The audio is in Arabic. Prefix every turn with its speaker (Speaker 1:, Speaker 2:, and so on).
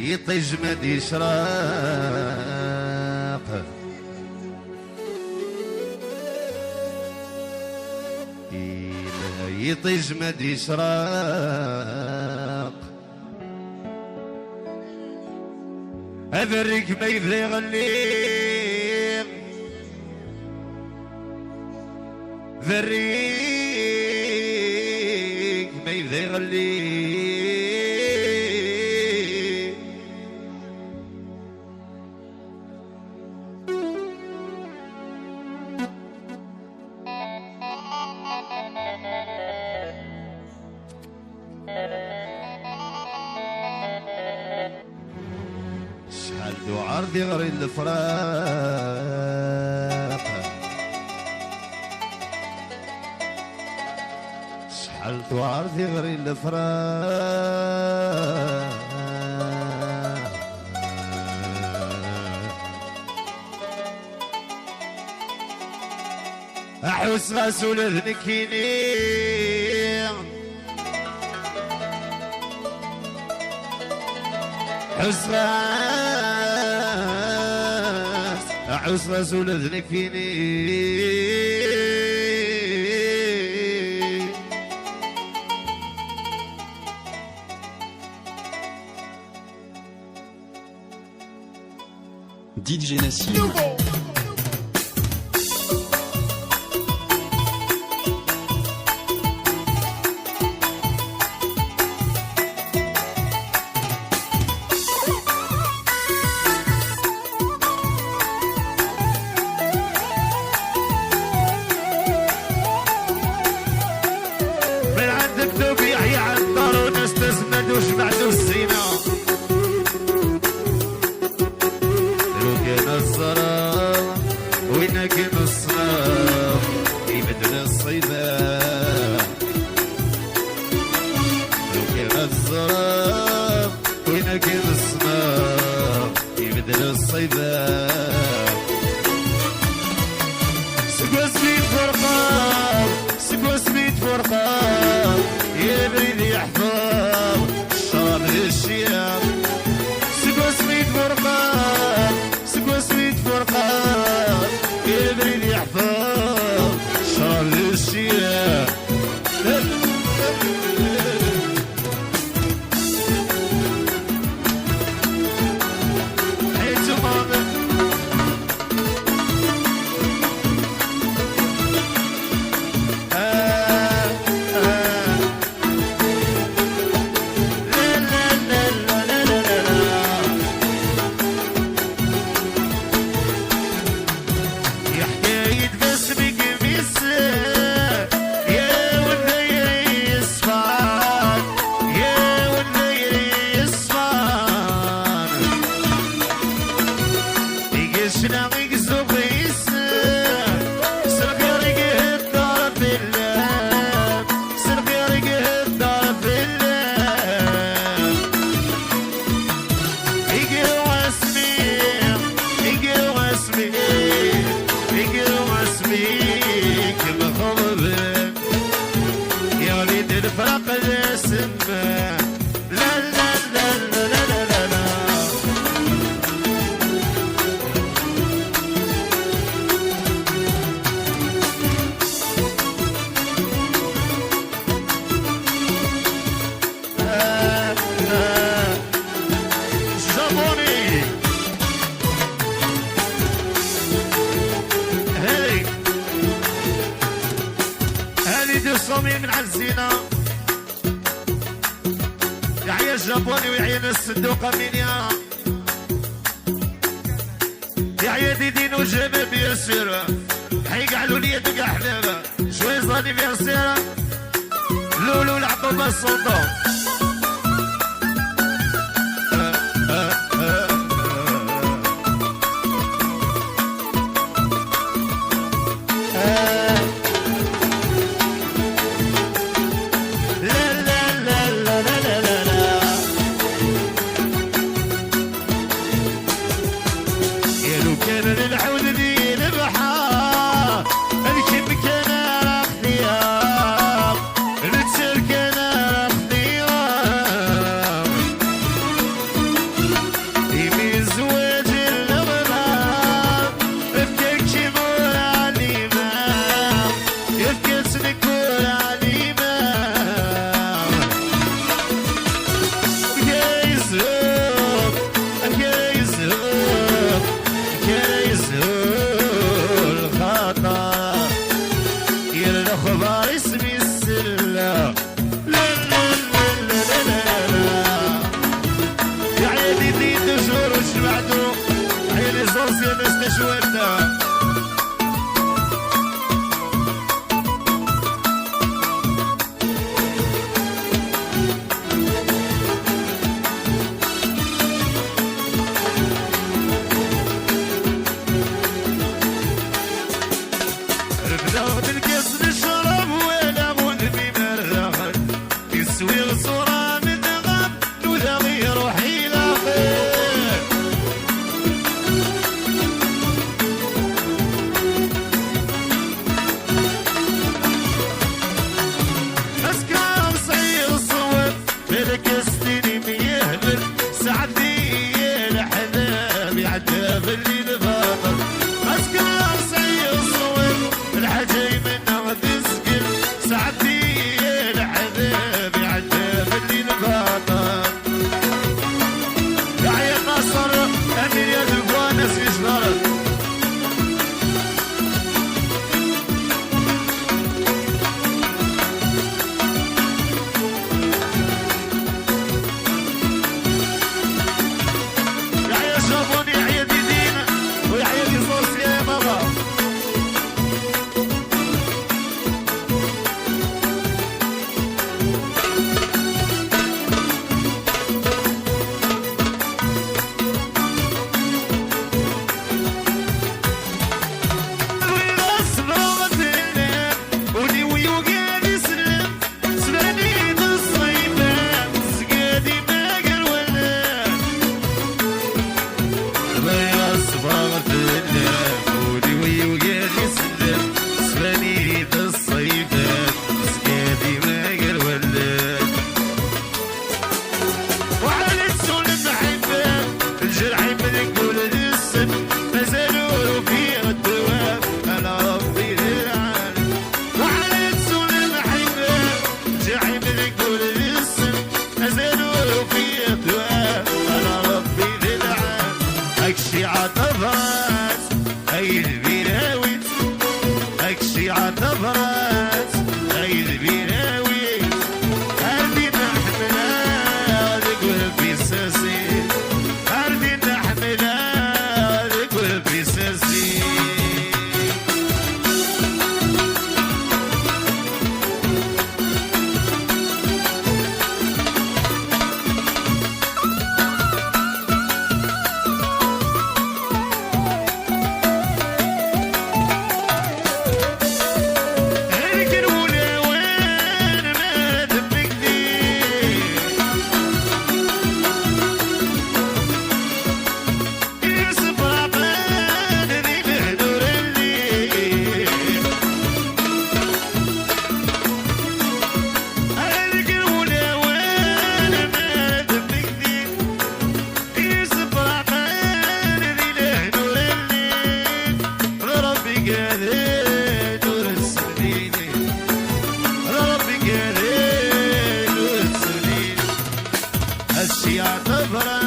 Speaker 1: يطج مد يشراق يطج مد يشراق أذرك ما يبلغ الليل ذريك ما يبلغ الليل شحال دو عرضي غير الفراق شحال دو عرضي غير الفراق أحوس غسول ذنكيني أحوس غسول ذنكيني
Speaker 2: DJ Nassim.
Speaker 1: من عند الذوب يحيى عطار وناس تزمد وشبعتو الزينة الزرار وين كان الصناف يبدل الصيدان لو كان الزرار وين كان الصناف يبدل الصيدان سقوا سميت فرقان سقوا سميت فرقان يبرد يحفظ الشراب للشياب سقوا سميت فرقان سميت فرقان يبرد يحفظ شهر للشياب حيت ماما صومي من عالزينة يحيى الجابوني ويحيى الصندوقة مينيا يحيى ديدين وجمال بياسير يحيى قعلوا لي يدك أحبابا شوي صاني بياسير لولو العقوبة الصندوق كان العود ذي البحار الكب كان خبر اسمي السلة لا لا لا لا لا لا يا عيالي دي شهور وشبعتو عيالي صوصي ناس تشوالنا
Speaker 3: الشيعة تبرد